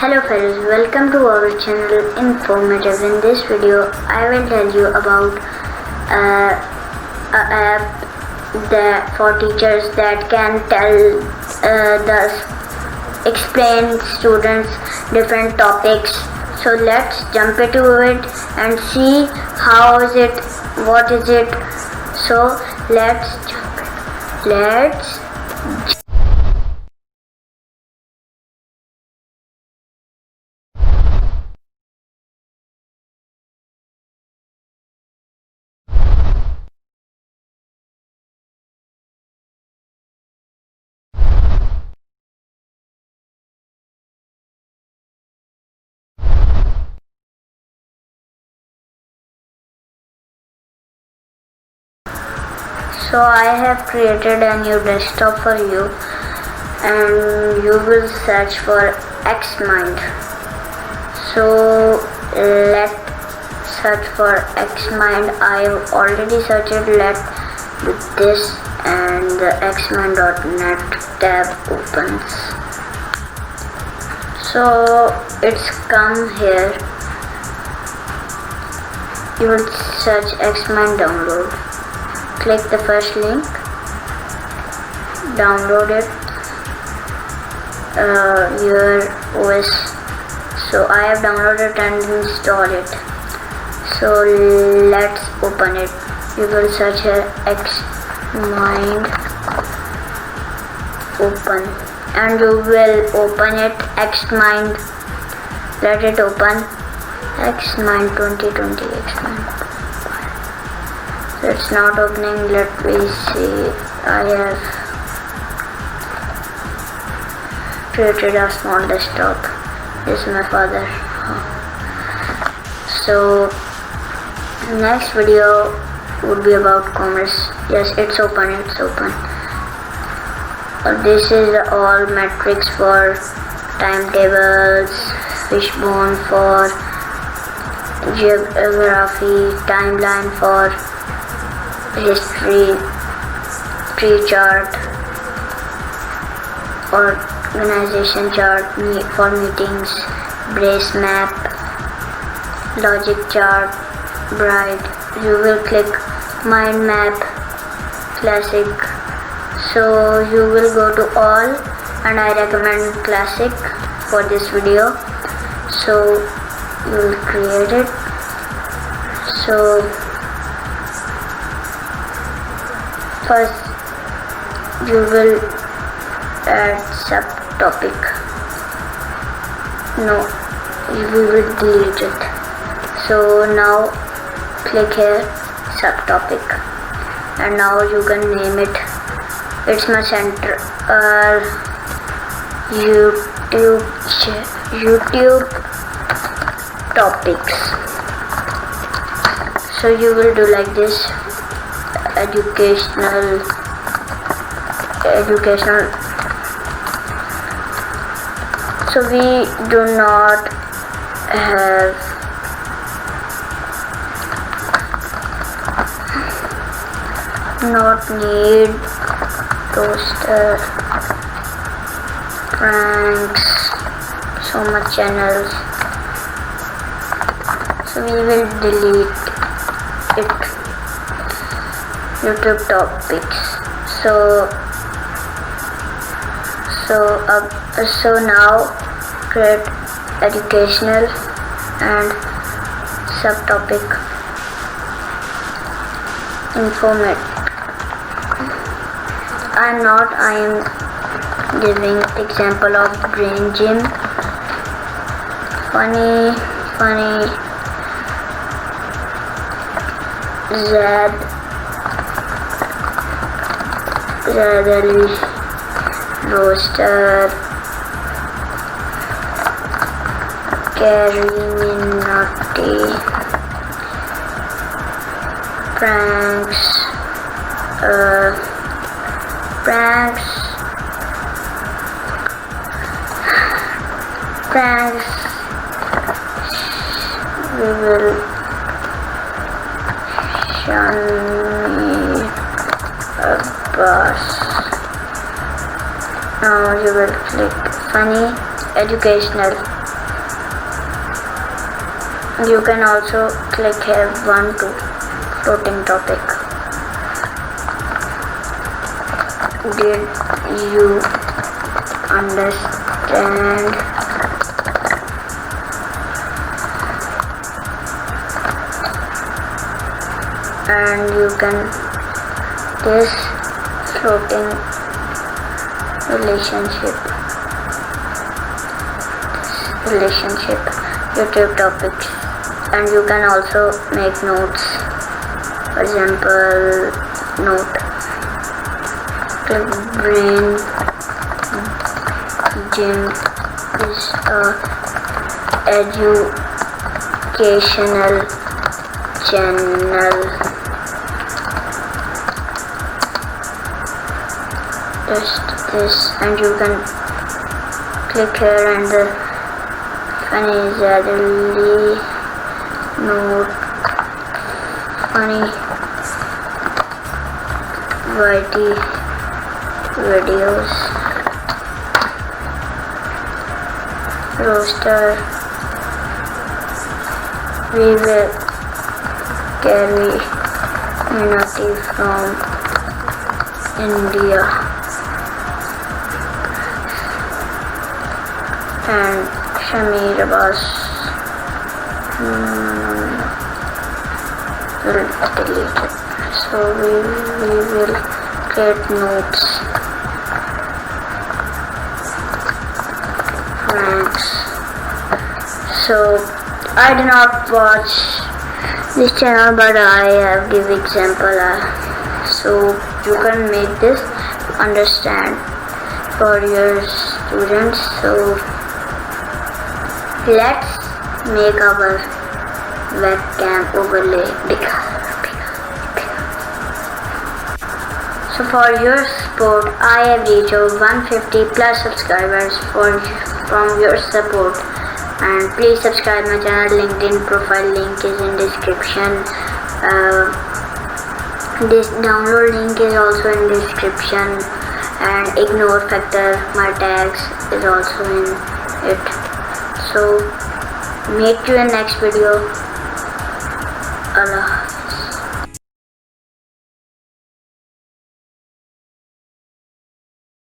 Hello fellows, welcome to our channel INFOMATIVE. In this video, I will tell you about a app for teachers that can explain students different topics. So let's jump into it and see what is it. So let's So I have created a new desktop for you, and you will search for Xmind. So let's search for Xmind. I have already searched with this, and the xmind.net tab opens. So it's come here. You will search Xmind download. Click the first link, download it, your OS. So I have downloaded and installed it. So let's open it. You will search here Xmind, open, and you will open it. Xmind, let it open. Xmind 2020 Xmind. It's not opening. Let me see. I have created a small desktop. This is my father. So next video would be about commerce. Yes, it's open. This is all metrics for timetables, fishbone for geography, timeline for history, tree chart, organization chart for meetings, brace map, logic chart, bright. You will click mind map, classic. So you will go to all, and I recommend classic for this video. So you will create it. So first you will add subtopic. No, we will delete it. So now click here subtopic, and now you can name it. It's my center YouTube topics. So you will do like this. Educational. So we do not have need toaster, pranks, so much channels. So we will delete it. YouTube topics. So now create educational and subtopic INFOMATIVE. I am giving example of brain gym, funny Zadali roaster, Carminati, pranks, we will shun me a bus. Now you will click funny, educational, You can also click here 1 to floating topic. Did you understand? And you can this floating relationship YouTube topics, and you can also make notes. For example, note click brain gym is a educational channel. Just this, and you can click here, and the funny variety videos roster. We will carry Meenakshi from India and Shamir Abbas will delete it. So we will create notes. Ranks. So I did not watch this channel, but I have give example. So you can make this understand for your students. So let's make our webcam overlay bigger. So for your support, I have reached over 150 plus subscribers from your support. And please subscribe my channel. LinkedIn profile link is in description. This download link is also in description, and ignore factor my tags is also in it. So meet you in next video. Allah.